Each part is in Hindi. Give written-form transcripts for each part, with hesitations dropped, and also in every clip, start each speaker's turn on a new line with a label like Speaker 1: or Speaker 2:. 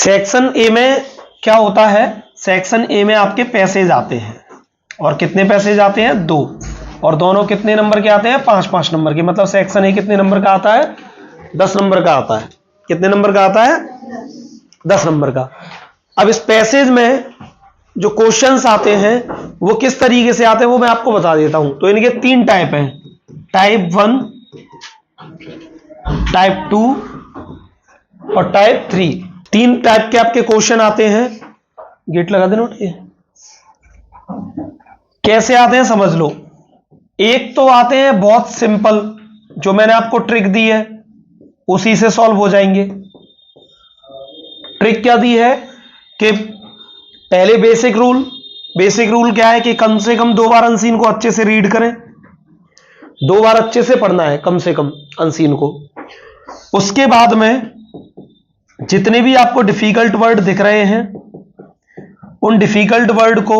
Speaker 1: सेक्शन ए में क्या होता है, सेक्शन ए में आपके पैसेज आते हैं, और कितने पैसेज आते हैं, 2, और दोनों कितने नंबर के आते हैं, 5-5 नंबर के। मतलब सेक्शन ए कितने नंबर का आता है, 10 नंबर का आता है। कितने नंबर का आता है, 10 नंबर का। अब इस पैसेज में जो क्वेश्चंस आते हैं वो किस तरीके से आते हैं वो मैं आपको बता देता हूं। तो इनके 3 टाइप हैं, टाइप 1, टाइप 2 और टाइप 3। 3 टाइप के आपके क्वेश्चन आते हैं। गेट लगा देना। कैसे आते हैं समझ लो। एक तो आते हैं बहुत सिंपल, जो मैंने आपको ट्रिक दी है उसी से सॉल्व हो जाएंगे। ट्रिक क्या दी है कि पहले बेसिक रूल क्या है कि कम से कम 2 बार अनसीन को अच्छे से रीड करें, 2 बार अच्छे से पढ़ना है कम से कम अनसीन को। उसके बाद में जितने भी आपको डिफिकल्ट वर्ड दिख रहे हैं उन डिफिकल्ट वर्ड को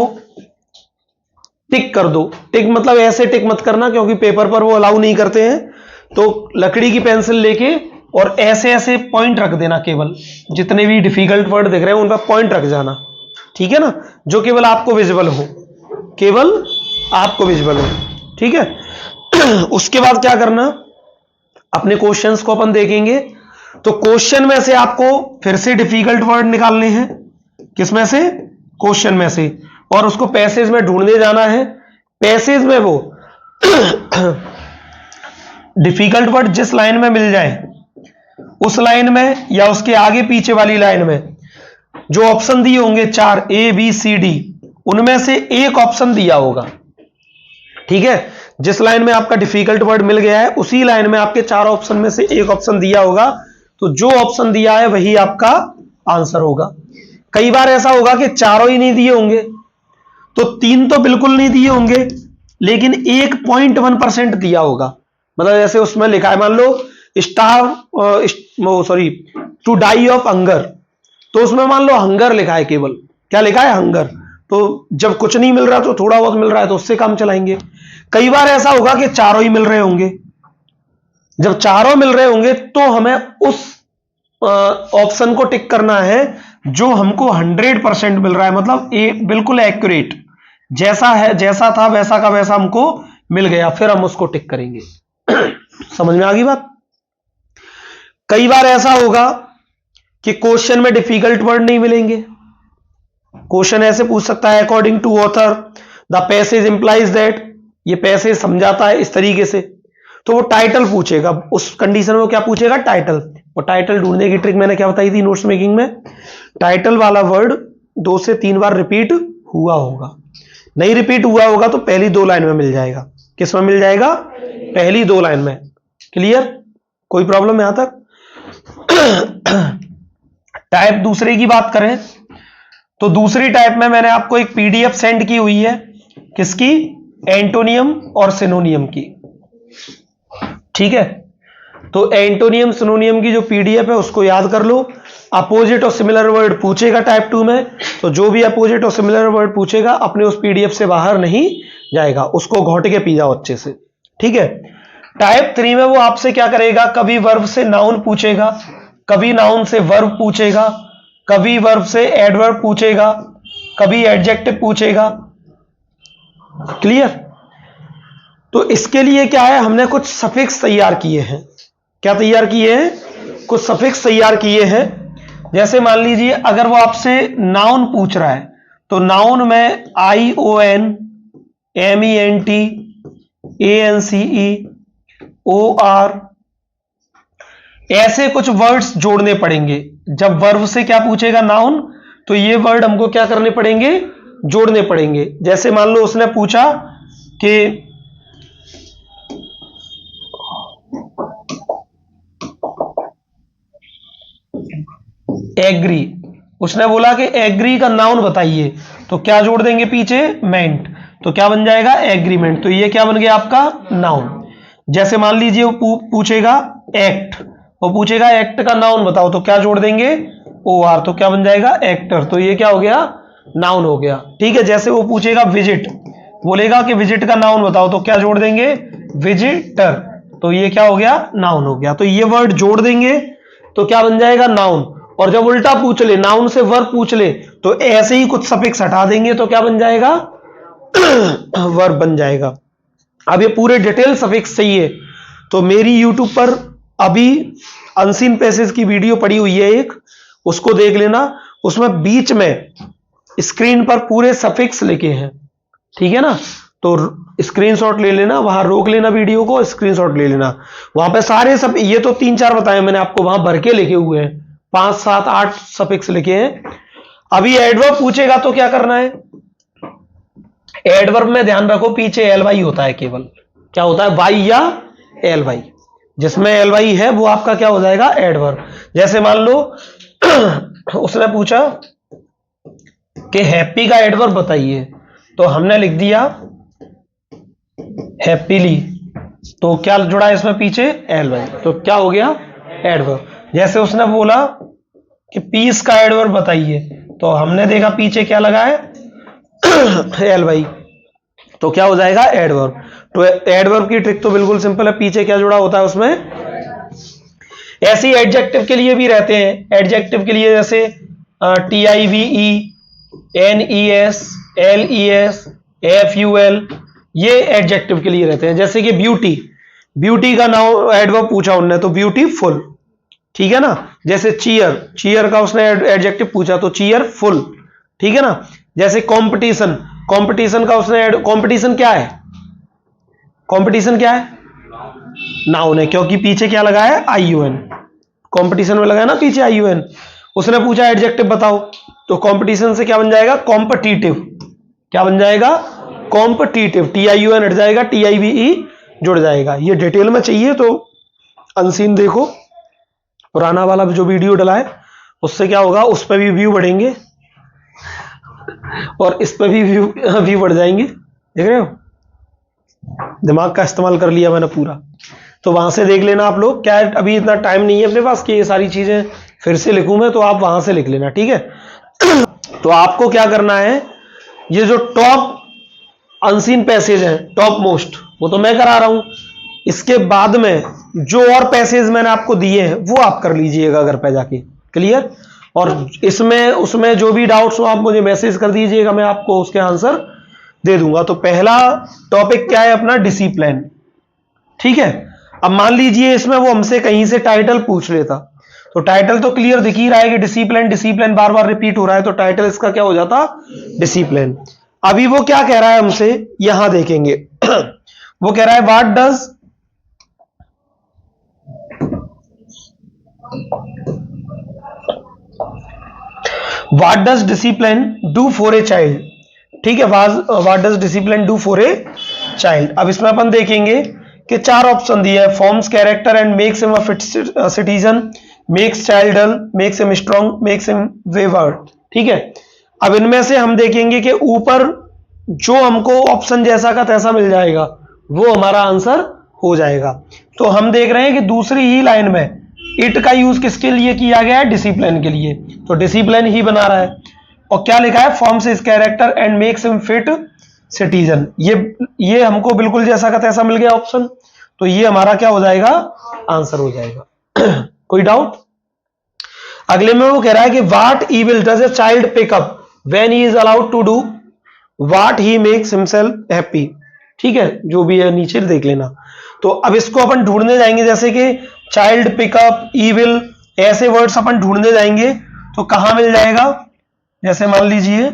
Speaker 1: टिक कर दो। टिक मतलब ऐसे टिक मत करना क्योंकि पेपर पर वो अलाउ नहीं करते हैं। तो लकड़ी की पेंसिल लेके और ऐसे ऐसे पॉइंट रख देना, केवल जितने भी डिफिकल्ट वर्ड दिख रहे हैं उन पर पॉइंट रख जाना, ठीक है ना, जो केवल आपको विजिबल हो, केवल आपको विजिबल हो, ठीक है। उसके बाद क्या करना, अपने क्वेश्चंस को अपन देखेंगे। तो क्वेश्चन में से आपको फिर से डिफिकल्ट वर्ड निकालने हैं, किसमें से, क्वेश्चन में से, और उसको पैसेज में ढूंढने जाना है। पैसेज में वो डिफिकल्ट वर्ड जिस लाइन में मिल जाए उस लाइन में या उसके आगे पीछे वाली लाइन में जो ऑप्शन दिए होंगे 4 A B C D, उनमें से एक ऑप्शन दिया होगा, ठीक है। जिस लाइन में आपका डिफिकल्ट वर्ड मिल गया है उसी लाइन में आपके 4 ऑप्शन में से एक ऑप्शन दिया होगा, तो जो ऑप्शन दिया है वही आपका आंसर होगा। कई बार ऐसा होगा कि चारों ही नहीं दिए होंगे, तो 3 तो बिल्कुल नहीं दिए होंगे, लेकिन 1.1% दिया होगा। मतलब जैसे उसमें लिखा है, मान लो टू डाई ऑफ हंगर, तो उसमें मान लो हंगर लिखा है, केवल क्या लिखा है, हंगर। तो जब कुछ नहीं मिल रहा तो थोड़ा बहुत मिल रहा है तो उससे काम चलाएंगे। कई बार ऐसा होगा कि चारों ही मिल रहे होंगे। जब चारों मिल रहे होंगे तो हमें उस ऑप्शन को टिक करना है जो हमको 100% मिल रहा है, मतलब बिल्कुल एक्यूरेट, जैसा है, जैसा था वैसा का वैसा हमको मिल गया, फिर हम उसको टिक करेंगे। समझ में आ गई बात। कई बार ऐसा होगा कि क्वेश्चन में डिफिकल्ट वर्ड नहीं मिलेंगे। क्वेश्चन ऐसे पूछ सकता है, according to author the passage implies that, ये पैसेज समझाता है इस तरीके से, तो वो टाइटल पूछेगा। उस कंडीशन में वो क्या पूछेगा, टाइटल। और टाइटल ढूंढने की ट्रिक मैंने क्या बताई थी नोट्स मेकिंग में, टाइटल वाला वर्ड 2 से 3 बार रिपीट हुआ होगा। नहीं रिपीट हुआ होगा तो पहली 2 लाइन में मिल जाएगा। किस में मिल जाएगा, पहली 2 लाइन में। क्लियर, कोई प्रॉब्लम यहां तक। टाइप दूसरे की बात करें तो दूसरी टाइप में मैंने आपको एक पीडीएफ सेंड की हुई है, किसकी, एंटोनियम और सिनोनियम की, ठीक है। तो एंटोनियम सिनोनियम की जो पीडीएफ है उसको याद कर लो। अपोजिट और सिमिलर वर्ड पूछेगा टाइप 2 में, तो जो भी अपोजिट और सिमिलर वर्ड पूछेगा अपने उस पीडीएफ से बाहर नहीं जाएगा, उसको घोट के पी जाओ अच्छे से, ठीक है। टाइप 3 में वो आपसे क्या करेगा, कभी वर्ब से नाउन पूछेगा, कभी नाउन से वर्ब पूछेगा, कभी वर्ब से एडवर्ब पूछेगा, कभी एडजेक्टिव पूछेगा। क्लियर। तो इसके लिए क्या है, हमने कुछ सफिक्स तैयार किए हैं। क्या तैयार किए हैं, कुछ सफिक्स तैयार किए हैं। जैसे मान लीजिए अगर वो आपसे नाउन पूछ रहा है तो नाउन में ION, MENT, ANCE, OR, ऐसे कुछ वर्ड्स जोड़ने पड़ेंगे। जब वर्ब से क्या पूछेगा, नाउन, तो ये वर्ड हमको क्या करने पड़ेंगे, जोड़ने पड़ेंगे। जैसे मान लो उसने पूछा कि एग्री, उसने बोला कि एग्री का नाउन बताइए, तो क्या जोड़ देंगे पीछे, मेंट, तो क्या बन जाएगा, एग्रीमेंट। तो ये क्या बन गया आपका, नाउन। जैसे मान लीजिए वो पूछेगा एक्ट, वो पूछेगा एक्ट का नाउन बताओ, तो क्या जोड़ देंगे, OR, तो क्या बन जाएगा, एक्टर, तो ये क्या हो गया, नाउन हो गया, ठीक है। जैसे वो पूछेगा विजिट, बोलेगा कि विजिट का नाउन बताओ, तो क्या जोड़ देंगे, विजिटर, तो ये क्या हो गया, नाउन हो गया। तो ये वर्ड जोड़ देंगे तो क्या बन जाएगा, नाउन। और जब उल्टा पूछ ले, नाउन से वर्ब पूछ ले, तो ऐसे ही कुछ सफिक्स हटा देंगे तो क्या बन जाएगा? वर्ब बन जाएगा। अब ये पूरे डिटेल सफिक्स चाहिए तो मेरी यूट्यूब पर अभी अनसीन पैसेज की वीडियो पड़ी हुई है एक, उसको देख लेना। उसमें बीच में स्क्रीन पर पूरे सफिक्स लिखे हैं, ठीक है ना? तो स्क्रीनशॉट ले लेना, वहां रोक लेना वीडियो को, स्क्रीनशॉट ले लेना। वहां पे सारे सब, ये तो 3-4 बताए मैंने आपको, वहां भर के लिखे हुए हैं, 5, 7, 8 सफिक्स लिखे हैं। अभी एडवर्ब पूछेगा तो क्या करना है? एडवर्ब में ध्यान रखो पीछे एल वाई होता है केवल। क्या होता है? वाई या एल वाई। जिसमें एल वाई है वो आपका क्या हो जाएगा? एडवर्ब। जैसे मान लो उसने पूछा कि हैप्पी का एडवर्ब बताइए, तो हमने लिख दिया हैप्पीली, तो क्या जुड़ा है इसमें पीछे? एल वाई, तो क्या हो गया? एडवर्ब। जैसे उसने बोला कि पीस का एडवर्ब बताइए, तो हमने देखा पीछे क्या लगा है? एल वाई, तो क्या हो जाएगा? एडवर्ब। तो एडवर्ब की ट्रिक तो बिल्कुल सिंपल है, पीछे क्या जुड़ा होता है उसमें? ऐसे ही एडजेक्टिव के लिए भी रहते हैं। एडजेक्टिव के लिए जैसे TIVE, NES, LES, FUL, ये एडजेक्टिव के लिए रहते हैं। जैसे कि ब्यूटी, ब्यूटी का नाउन एडवर्ब पूछा उनने तो ब्यूटीफुल, ठीक है ना? जैसे चीयर, चीयर का उसने एडजेक्टिव पूछा तो चीयरफुल, ठीक है ना? जैसे कंपटीशन, कंपटीशन का उसने कंपटीशन क्या है? कंपटीशन क्या है? नाउन है, क्योंकि पीछे क्या लगा है? IUN। कंपटीशन में लगा है ना पीछे IUN। उसने पूछा एडजेक्टिव बताओ, तो कंपटीशन से क्या बन जाएगा? कॉम्पिटिटिव। क्या बन जाएगा? कॉम्पिटिटिव। TIUN हट जाएगा, TIVE जुड़ जाएगा। ये डिटेल में चाहिए तो अनसीन देखो, पुराना वाला जो वीडियो डला है, उससे क्या होगा? उस पर भी व्यू बढ़ेंगे और इस पर भी व्यू बढ़ जाएंगे। देख रहे हो, दिमाग का इस्तेमाल कर लिया मैंने पूरा। तो वहां से देख लेना आप लोग। क्या है, अभी इतना टाइम नहीं है अपने पास कि ये सारी चीजें फिर से लिखूं मैं, तो आप वहां से लिख लेना, ठीक है? तो आपको क्या करना है, ये जो टॉप अनसीन पैसेज है, टॉप मोस्ट, वो तो मैं करा रहा हूं। इसके बाद में जो और पैसेज मैंने आपको दिए हैं वो आप कर लीजिएगा घर पे जाके। क्लियर? और इसमें उसमें जो भी डाउट्स हो आप मुझे मैसेज कर दीजिएगा, मैं आपको उसके आंसर दे दूंगा। तो पहला टॉपिक क्या है अपना? डिसिप्लिन, ठीक है? अब मान लीजिए इसमें वो हमसे कहीं से टाइटल पूछ लेता, तो टाइटल तो क्लियर दिख ही रहा है कि डिसिप्लिन, डिसिप्लिन बार बार रिपीट हो रहा है, तो टाइटल इसका क्या हो जाता? डिसिप्लिन। अभी वो क्या कह रहा है हमसे, यहां देखेंगे। वो कह रहा है what does discipline do for a child, ठीक है? What does discipline do for a child. अब इसमें अपन देखेंगे कि 4 ऑप्शन दिए हैं। Forms character and makes him a fit citizen, makes child dull, makes him strong, makes him wayward, ठीक है? अब इनमें से हम देखेंगे कि ऊपर जो हमको ऑप्शन जैसा का तैसा मिल जाएगा वो हमारा आंसर हो जाएगा। तो हम देख रहे हैं कि दूसरी ही लाइन में इट का यूज किसके लिए किया गया है? डिसिप्लिन के लिए, तो डिसिप्लिन ही बना रहा है। और क्या लिखा है? Forms his character and makes him fit citizen. ये हमको बिल्कुल जैसा का तैसा मिल गया ऑप्शन, तो ये हमारा क्या हो जाएगा? आंसर हो जाएगा। कोई डाउट? अगले में वो कह रहा है कि what evil does a child pick up when he is allowed to do what he makes himself happy, ठीक है? जो भी है नीचे देख लेना। तो अब इसको अपन ढूंढने जाएंगे, जैसे कि चाइल्ड पिकअप, इविल, ऐसे वर्ड्स अपन ढूंढने जाएंगे तो कहां मिल जाएगा? जैसे मान लीजिए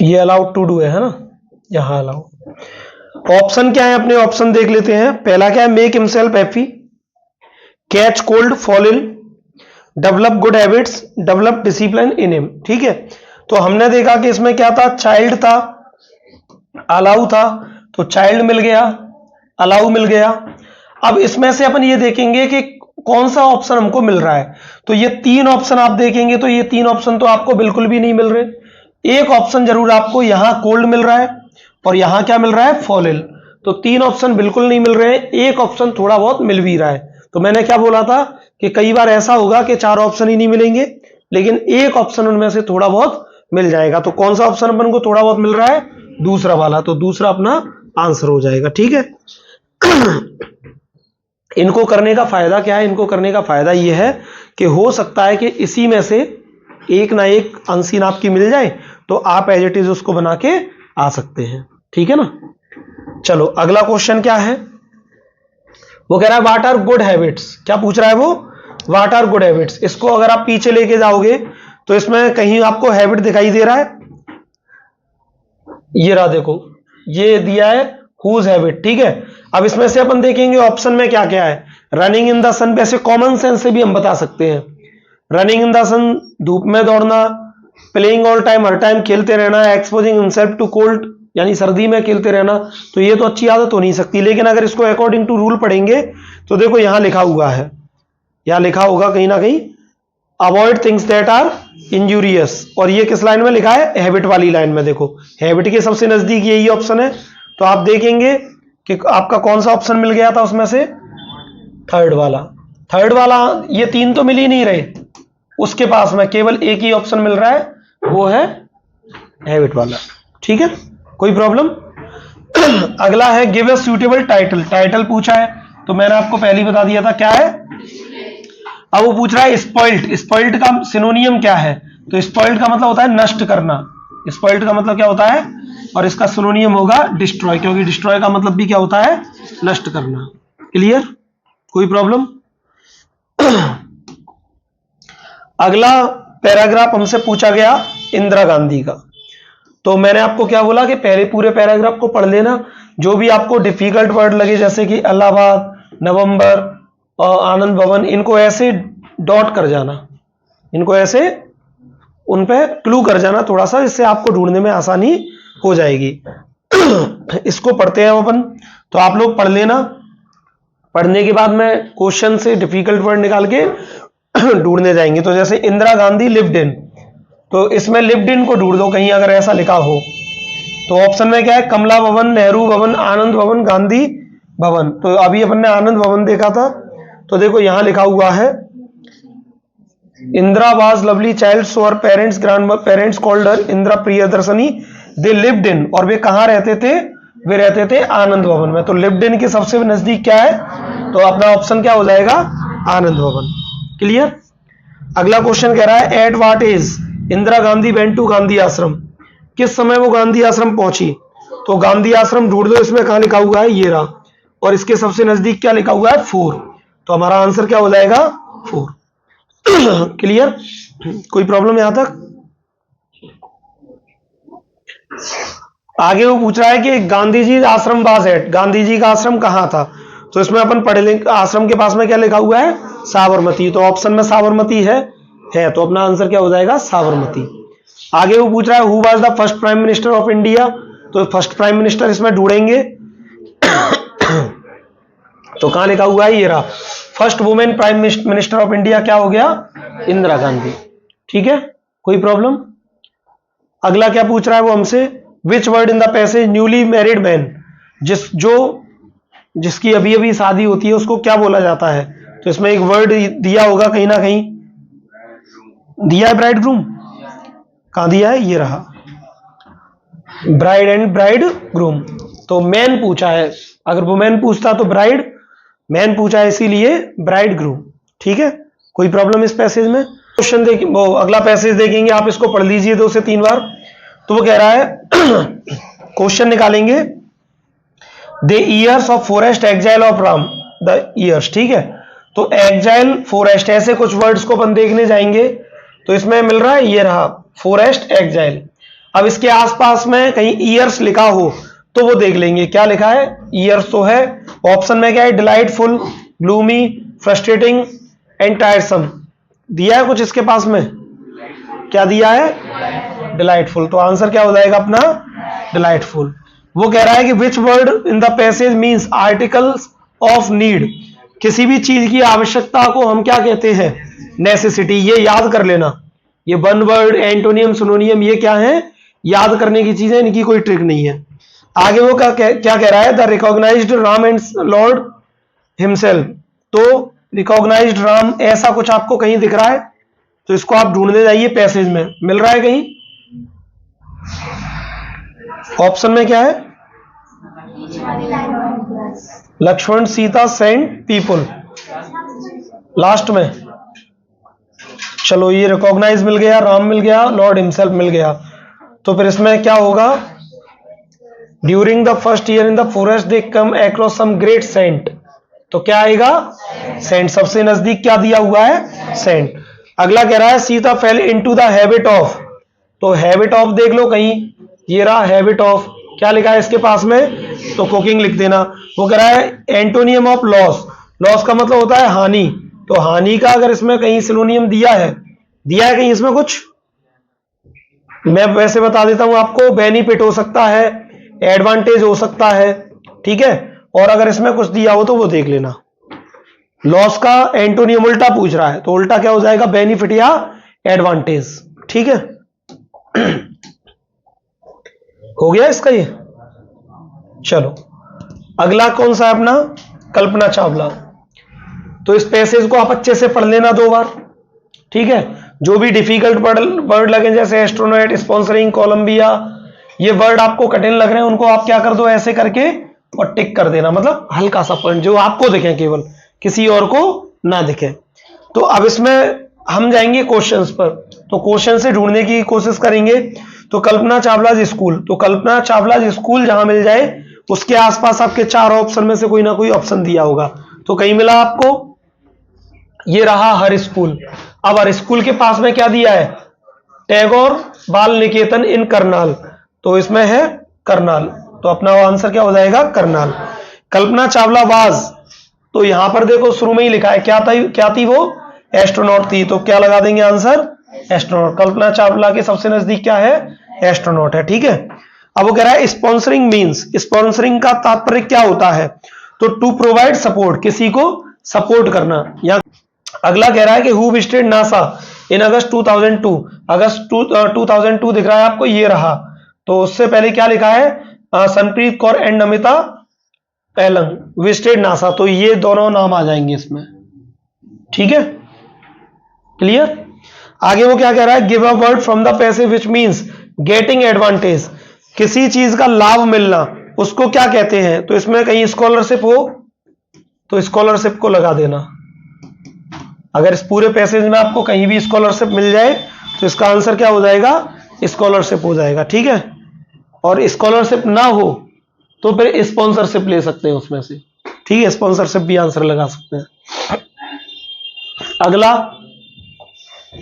Speaker 1: ये अलाउड टू डू है ना, यहां अलाउड। ऑप्शन क्या है अपने? ऑप्शन देख लेते हैं। पहला क्या है? Make himself happy, catch cold, fall ill, develop good habits, develop discipline in him, ठीक है? तो हमने देखा कि इसमें क्या था? चाइल्ड था, अलाउ था, तो चाइल्ड मिल गया, अलाउ मिल गया। अब इसमें से अपन ये देखेंगे कि कौन सा ऑप्शन हमको मिल रहा है। तो ये 3 ऑप्शन आप देखेंगे तो ये 3 ऑप्शन तो आपको बिल्कुल भी नहीं मिल रहे। एक ऑप्शन जरूर आपको यहां कोल्ड मिल रहा है और यहां क्या मिल रहा है? Fall ill. तो 3 ऑप्शन बिल्कुल नहीं मिल रहे हैं, एक ऑप्शन थोड़ा बहुत मिल भी रहा है। तो मैंने क्या बोला था कि कई बार ऐसा होगा कि 4 ऑप्शन ही नहीं मिलेंगे, लेकिन एक ऑप्शन उनमें से थोड़ा बहुत मिल जाएगा। तो कौन सा ऑप्शन अपन को थोड़ा बहुत मिल रहा है? दूसरा वाला। तो दूसरा अपना आंसर हो जाएगा, ठीक है? इनको करने का फायदा क्या है? इनको करने का फायदा ये है कि हो सकता है कि इसी में से एक ना एक अनसीन आपकी मिल जाए, तो आप एज इट इज उसको बना के आ सकते हैं। ठीक है ना? चलो अगला क्वेश्चन क्या है? वो कह रहा है व्हाट आर गुड हैबिट्स। क्या पूछ रहा है वो? What are good habits. इसको अगर आप पीछे लेके जाओगे तो इसमें कहीं आपको हैबिट दिखाई दे रहा है? ये रहा, देखो ये दिया है हुज हैबिट। ठीक है, अब इसमें से अपन देखेंगे ऑप्शन में क्या क्या है। रनिंग इन द सन, वैसे कॉमन सेंस से भी हम बता सकते हैं। रनिंग इन द सन, धूप में दौड़ना। प्लेइंग ऑल टाइम, हर टाइम खेलते रहना। एक्सपोजिंग हिमसेल्फ टू कोल्ड, यानी सर्दी में खेलते रहना। तो ये तो अच्छी आदत हो नहीं सकती, लेकिन अगर इसको अकॉर्डिंग टू रूल पढ़ेंगे तो देखो यहां लिखा हुआ है, यहां लिखा होगा कहीं ना कहीं avoid things that are injurious. और ये किस लाइन में लिखा है? हैबिट वाली लाइन में। देखो हैबिट के सबसे नजदीक यही ऑप्शन है, तो आप देखेंगे कि आपका कौन सा ऑप्शन मिल गया था उसमें से? थर्ड वाला। थर्ड वाला, ये तीन तो मिल ही नहीं रहे, उसके पास में केवल एक ही ऑप्शन मिल रहा है, वो है हैबिट वाला। ठीक है, कोई प्रॉब्लम? अगला है give a suitable title. Title पूछा है तो मैंने आपको पहले ही बता दिया था क्या है। अब वो पूछ रहा है स्पॉइल्ड। स्पॉइल्ड का सिनोनियम क्या है? तो स्पॉइल्ड का मतलब होता है नष्ट करना। स्पॉइल्ड का मतलब क्या होता है? और इसका सिनोनियम होगा डिस्ट्रॉय, क्योंकि डिस्ट्रॉय का मतलब भी क्या होता है? नष्ट करना। क्लियर? कोई प्रॉब्लम? अगला पैराग्राफ हमसे पूछा गया इंदिरा गांधी का। तो मैंने आपको क्या बोला कि पहले पूरे पैराग्राफ को पढ़ लेना, जो भी आपको डिफिकल्ट वर्ड लगे जैसे कि इलाहाबाद, नवंबर और आनंद भवन, इनको ऐसे डॉट कर जाना, इनको ऐसे उन पे क्लू कर जाना थोड़ा सा, इससे आपको ढूंढने में आसानी हो जाएगी। इसको पढ़ते हैं अपन, तो आप लोग पढ़ लेना। पढ़ने के बाद में क्वेश्चन से डिफिकल्ट वर्ड निकाल के ढूंढने जाएंगे। तो जैसे इंदिरा गांधी लिव्ड इन, तो इसमें लिव्ड इन को ढूंढ दो कहीं अगर ऐसा लिखा हो। तो ऑप्शन में क्या है? कमला भवन, नेहरू भवन, आनंद भवन, गांधी भवन। तो अभी अपन ने आनंद भवन देखा था, तो देखो यहां लिखा हुआ है Indira was lovely child so her parents grand parents called her Indira Priyadarshini. They lived in, और वे कहां रहते थे? वे रहते थे आनंद भवन में। तो लिव्ड इन के सबसे नजदीक क्या है? तो अपना ऑप्शन क्या हो जाएगा? आनंद भवन। क्लियर? अगला क्वेश्चन कह रहा है at what age Indira Gandhi went to Gandhi Ashram. किस समय वो गांधी आश्रम पहुंची? तो गांधी आश्रम ढूंढ दो, इसमें कहां लिखा हुआ है? ये रहा, और इसके सबसे नजदीक क्या लिखा हुआ है? 4। तो हमारा आंसर क्या हो जाएगा? 4। क्लियर? कोई प्रॉब्लम यहां तक? आगे वो पूछ रहा है कि गांधी जी आश्रम वाज एट, गांधी जी का आश्रम कहां था? तो इसमें अपन पढ़ लेंगे आश्रम के पास में क्या लिखा हुआ है? साबरमती। तो ऑप्शन में साबरमती है, तो अपना आंसर क्या हो जाएगा? साबरमती। आगे वो पूछ रहा है who was the first prime minister of India. तो फर्स्ट प्राइम मिनिस्टर इसमें ढूंढेंगे तो कहां लिखा हुआ है? ये रहा, first women prime minister of India क्या हो गया? इंदिरा गांधी। ठीक है, कोई प्रॉब्लम? अगला क्या पूछ रहा है वो हमसे? विच word in the passage newly married man, जिसकी अभी अभी शादी होती है उसको क्या बोला जाता है? तो इसमें एक वर्ड दिया होगा कहीं ना कहीं, दिया है ब्राइड ग्रूम। कहां दिया है? ये रहा, ब्राइड एंड ब्राइड ग्रूम। तो मैन पूछा है, अगर वुमेन पूछता तो ब्राइड, मैन पूछा है इसीलिए ब्राइड ग्रूम। ठीक है, कोई प्रॉब्लम इस पैसेज में? क्वेश्चन देख, वो अगला पैसेज देखेंगे, आप इसको पढ़ लीजिए 2 से 3 बार। तो वो कह रहा है क्वेश्चन निकालेंगे the years of forest exile of Ram, the years. ठीक है, तो एग्जाइल, फॉरेस्ट, ऐसे कुछ वर्ड्स को अपन देखने जाएंगे। तो इसमें मिल रहा है, ये रहा फॉरेस्ट एग्जाइल। अब इसके आसपास में कहीं ईयर्स लिखा हो तो वो देख लेंगे क्या लिखा है। ईयर्स तो है, ऑप्शन में क्या है? Delightful, gloomy, frustrating and टायरसम। दिया है कुछ इसके पास में? क्या दिया है? डिलाइटफुल। तो आंसर क्या हो जाएगा अपना? डिलाइटफुल। वो कह रहा है कि विच word in the passage means articles of need. किसी भी चीज की आवश्यकता को हम क्या कहते हैं? नेसेसिटी। ये याद कर लेना, ये वन वर्ड, एंटोनियम, सिनोनियम, ये क्या है? याद करने की चीजें, इनकी कोई ट्रिक नहीं है। आगे वो क्या कह रहा है? The recognized Ram and lord himself. तो रिकॉग्नाइज्ड राम, ऐसा कुछ आपको कहीं दिख रहा है? तो इसको आप ढूंढने जाइए पैसेज में, मिल रहा है कहीं? ऑप्शन में क्या है? Lakshman Sita saint people, last में चलो ये रिकॉग्नाइज मिल गया, राम मिल गया, लॉर्ड हिमसेल्फ मिल गया। तो फिर इसमें क्या होगा, during the first year in the forest they come across some great saint, तो क्या आएगा सेंट, सबसे नजदीक क्या दिया हुआ है सेंट। अगला कह रहा है Sita fail into the habit of, तो हैबिट ऑफ देख लो कहीं, ये रहा हैबिट ऑफ, क्या लिखा है इसके पास में, तो कुकिंग लिख देना। वो कह रहा है एंटोनियम ऑफ लॉस, लॉस का मतलब होता है हानि, तो हानि का अगर इसमें कहीं सिनोनियम दिया है कहीं इसमें कुछ, मैं वैसे बता देता हूं आपको, बेनिफिट हो सकता है, एडवांटेज हो सकता है, ठीक है, और अगर इसमें कुछ दिया हो तो वो देख लेना। लॉस का एंटोनियम उल्टा पूछ रहा है, तो उल्टा क्या हो जाएगा, बेनिफिट या एडवांटेज, ठीक है। हो गया इसका ये। चलो अगला कौन सा है अपना, कल्पना चावला। तो इस पैसेज को आप अच्छे से पढ़ लेना 2 बार, ठीक है। जो भी डिफिकल्ट वर्ड लगे जैसे एस्ट्रोनॉट, स्पॉन्सरिंग, कोलंबिया, ये वर्ड आपको कठिन लग रहे हैं उनको आप क्या कर दो, ऐसे करके और टिक कर देना, मतलब हल्का सा पॉइंट जो आपको दिखे, केवल किसी और को ना दिखे। तो अब इसमें हम जाएंगे क्वेश्चंस पर, तो क्वेश्चन से ढूंढने की कोशिश करेंगे। तो कल्पना चावला स्कूल, तो कल्पना चावला स्कूल जहां मिल जाए उसके आसपास आपके 4 ऑप्शन में से कोई ना कोई ऑप्शन दिया होगा। तो कहीं मिला आपको, ये रहा हर स्कूल। अब हर स्कूल के पास में क्या दिया है, टैगोर बाल निकेतन इन करनाल, तो इसमें है करनाल, तो अपना आंसर क्या हो जाएगा करनाल। कल्पना चावला वाज, तो यहां पर देखो शुरू में ही लिखा है क्या थी वो, एस्ट्रोनॉट थी, तो क्या लगा देंगे आंसर एस्ट्रोनॉट। कल्पना चावला के सबसे नजदीक क्या है, एस्ट्रोनॉट है, ठीक है। अब वो कह रहा है स्पॉन्सरिंग मींस, स्पॉन्सरिंग का तात्पर्य क्या होता है, तो टू प्रोवाइड सपोर्ट, किसी को सपोर्ट करना। या अगला कह रहा है कि हु विजिटेड नासा इन अगस्त 2002, अगस्त 2002 दिख रहा है आपको, ये रहा, तो उससे पहले क्या लिखा है, Sanpreet Kaur and Namita along visited NASA, तो ये दोनों नाम आ जाएंगे इसमें, ठीक है, क्लियर। आगे वो क्या कह रहा है, give a word from the passage which means getting advantage, किसी चीज का लाभ मिलना उसको क्या कहते हैं, तो इसमें कहीं स्कॉलरशिप हो तो स्कॉलरशिप को लगा देना। अगर इस पूरे पैसेज में आपको कहीं भी स्कॉलरशिप मिल जाए तो इसका आंसर क्या हो जाएगा, स्कॉलरशिप हो जाएगा, ठीक है। और स्कॉलरशिप ना हो तो फिर स्पॉन्सरशिप ले सकते हैं उसमें से, ठीक है, स्पॉन्सरशिप भी आंसर लगा सकते हैं। अगला,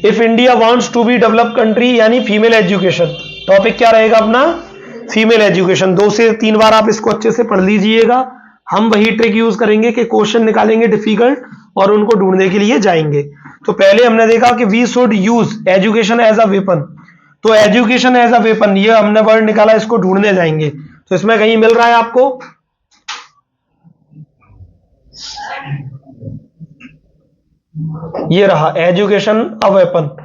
Speaker 1: if India wants to be develop country, यानी फीमेल एजुकेशन, टॉपिक क्या रहेगा अपना, फीमेल एजुकेशन। 2 से 3 बार आप इसको अच्छे से पढ़ लीजिएगा। हम वही ट्रिक यूज करेंगे कि क्वेश्चन निकालेंगे डिफिकल्ट और उनको ढूंढने के लिए जाएंगे। तो पहले हमने देखा कि we should use education as a weapon, तो एजुकेशन एज अ वेपन ये हमने वर्ड निकाला, इसको ढूंढने जाएंगे। तो इसमें कहीं मिल रहा है आपको, ये रहा एजुकेशन अ वेपन।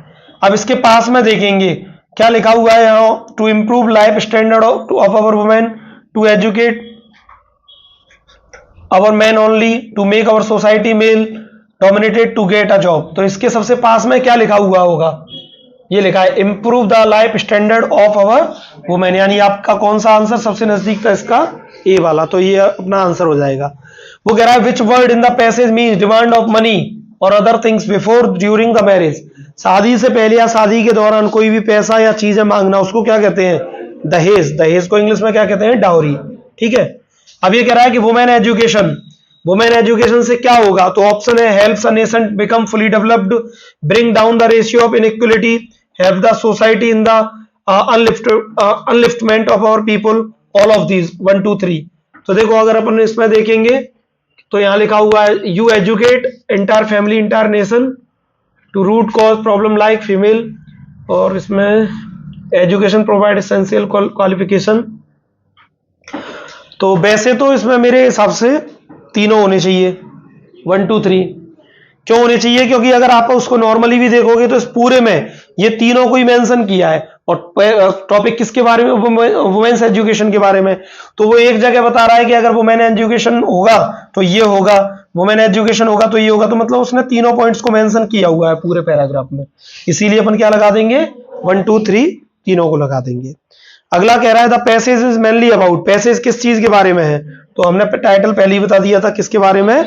Speaker 1: अब इसके पास में देखेंगे क्या लिखा हुआ है यहां, to improve life standard of our women, to educate our man only, to make our society male dominated, to get a job. तो इसके सबसे पास में क्या लिखा हुआ होगा, ये लिखा है improve the life standard of our women, यानी आपका कौन सा आंसर सबसे नजदीक था इसका, ए वाला, तो ये अपना आंसर हो जाएगा। वो कह रहा है which word in the passage means demand of money और other things before during the marriage, शादी से पहले या शादी के दौरान कोई भी पैसा या चीजें मांगना उसको क्या कहते हैं, दहेज। दहेज को इंग्लिश में क्या कहते हैं, डाउरी, ठीक है। अब ये कह रहा है कि वुमेन एजुकेशन, वुमेन एजुकेशन से क्या होगा, तो ऑप्शन है helps a nation become fully developed, bring down the ratio of inequality, help the society in the upliftment of our people, all of these 1 2 3। तो देखो अगर अपन इसमें देखेंगे तो यहां लिखा हुआ है you educate entire family entire nation to root cause problem like female, और इसमें एजुकेशन प्रोवाइड एसेंशियल क्वालिफिकेशन। तो वैसे तो इसमें मेरे हिसाब से तीनों होने चाहिए, 1 2 3। क्यों होने चाहिए, क्योंकि अगर आप उसको नॉर्मली भी देखोगे तो इस पूरे में ये तीनों को ही मेंशन किया है, और टॉपिक किसके बारे में, वुमेन्स एजुकेशन के बारे में। तो वो एक जगह बता रहा है कि अगर वुमेन एजुकेशन होगा तो ये होगा, वुमेन एजुकेशन होगा तो ये होगा, तो मतलब उसने तीनों पॉइंट्स को मेंशन किया हुआ है पूरे पैराग्राफ में, इसीलिए अपन क्या लगा देंगे 1 2 3 तीनों को लगा देंगे। अगला कह रहा है the passage is mainly about, passage किस चीज के बारे में है, तो हमने टाइटल पहले ही बता दिया था किसके बारे में,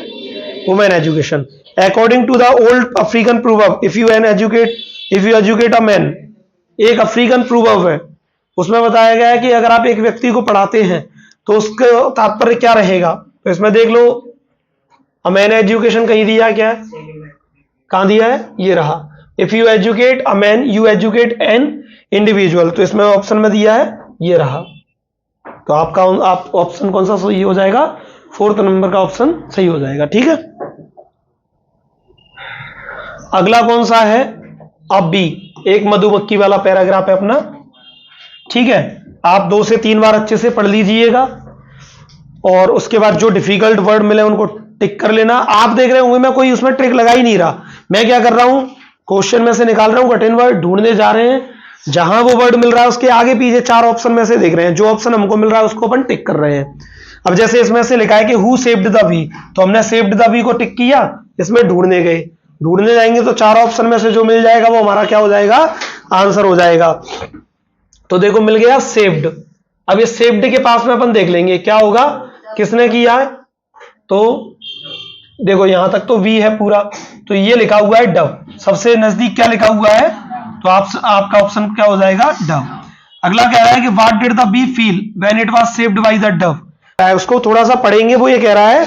Speaker 1: women education. According to the old African proverb if you educate a man, एक अफ्रीकन प्रोवर्ब है, उसमें बताया गया है कि अगर आप एक व्यक्ति को पढ़ाते हैं तो उसका तात्पर्य क्या रहेगा। तो इसमें देख लो, अ मैन एजुकेशन कहीं दिया क्या है, कहां दिया है, ये रहा, if you educate a man you educate an individual, तो इसमें ऑप्शन में दिया है ये रहा। तो आपका ऑप्शन कौन सा सही हो जाएगा, 4th नंबर का ऑप्शन सही हो जाएगा। ठीक है, अगला कौन सा है, अब बी, एक मधुमक्खी वाला पैराग्राफ है अपना। ठीक है, आप 2 से 3 बार अच्छे से पढ़ लीजिएगा और उसके बाद जो डिफिकल्ट वर्ड मिले उनको टिक कर लेना। आप देख रहे होंगे मैं कोई उसमें ट्रिक लगा ही नहीं रहा, मैं क्या कर रहा हूं, क्वेश्चन में से निकाल रहा हूं, कठिन वर्ड ढूंढने जा रहे हैं, जहां वो वर्ड मिल रहा है उसके आगे पीछे 4 ऑप्शन में से देख रहे हैं, जो ऑप्शन हमको मिल रहा है उसको अपन टिक कर रहे हैं। अब जैसे इसमें से लिखा है कि हु सेव्ड द वी, तो हमने सेव्ड द वी को टिक किया, इसमें ढूंढने गए, ढूंढने जाएंगे तो 4 ऑप्शन में से जो मिल जाएगा वो हमारा क्या हो जाएगा, आंसर हो जाएगा। तो देखो मिल गया सेव्ड। अब ये सेव्ड के पास में अपन देख लेंगे क्या होगा, किसने किया है, तो देखो यहां तक तो वी है पूरा, तो ये लिखा हुआ है डव, सबसे नजदीक क्या लिखा हुआ है, तो आपका ऑप्शन क्या हो जाएगा, डव। अगला कह रहा है कि what did the bee feel when it was saved by the dove, उसको थोड़ा सा पढ़ेंगे। वो ये कह रहा है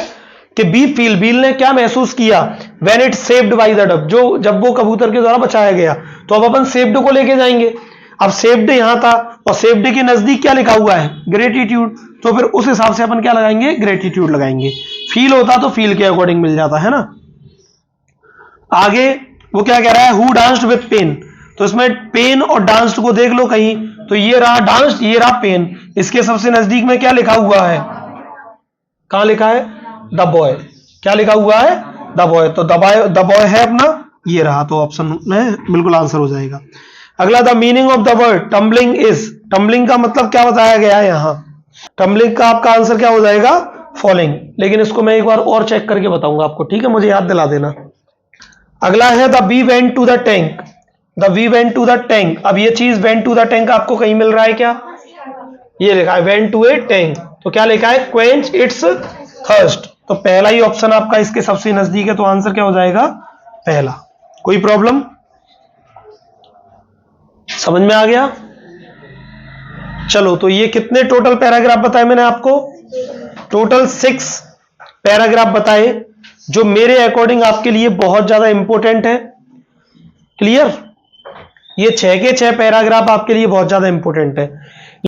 Speaker 1: कि बी फील, बील ने क्या महसूस किया, when it saved by the Dove, जो जब वो कबूतर के द्वारा बचाया गया। तो अब अपन सेव्ड को लेके जाएंगे, अब सेव्ड यहां था और सेव्ड के नजदीक क्या लिखा हुआ है, ग्रेटिट्यूड, तो फिर उस हिसाब से अपन क्या लगाएंगे, ग्रेटिट्यूड लगाएंगे। फील होता तो फील के अकॉर्डिंग मिल जाता है ना। आगे वो क्या कह रहा है, हु डांस्ड विद पेन, तो इसमें पेन और डांस्ड को देख लो कहीं, तो ये रहा डांस्ड, ये रहा पेन, इसके सबसे नजदीक में क्या लिखा हुआ है, कहां लिखा है, द बॉय, क्या लिखा हुआ है, द बॉय, तो द बॉय है अपना, ये रहा, तो ऑप्शन में बिल्कुल आंसर हो जाएगा। अगला the meaning of the word tumbling is, tumbling का मतलब क्या बताया गया है यहां, टम्बलिंग का आपका आंसर क्या हो जाएगा, फॉलिंग, लेकिन इसको मैं एक बार और चेक करके बताऊंगा आपको, ठीक है, मुझे याद दिला देना। अगला है the bee went to the tank, the bee went to the tank, अब ये चीज वेंट टू द टैंक आपको कहीं मिल रहा है क्या, ये लिखा है वेंट टू ए टैंक, तो क्या लिखा है, क्वेंच इट्स थर्स्ट, तो पहला ही ऑप्शन आपका इसके सबसे नजदीक है, तो आंसर क्या हो जाएगा, पहला। कोई प्रॉब्लम, समझ में आ गया। चलो, तो ये कितने टोटल पैराग्राफ बताए मैंने आपको, टोटल 6 पैराग्राफ बताए, जो मेरे अकॉर्डिंग आपके लिए बहुत ज्यादा इंपॉर्टेंट है। क्लियर, ये 6 के 6 पैराग्राफ आपके लिए बहुत ज्यादा इंपॉर्टेंट है।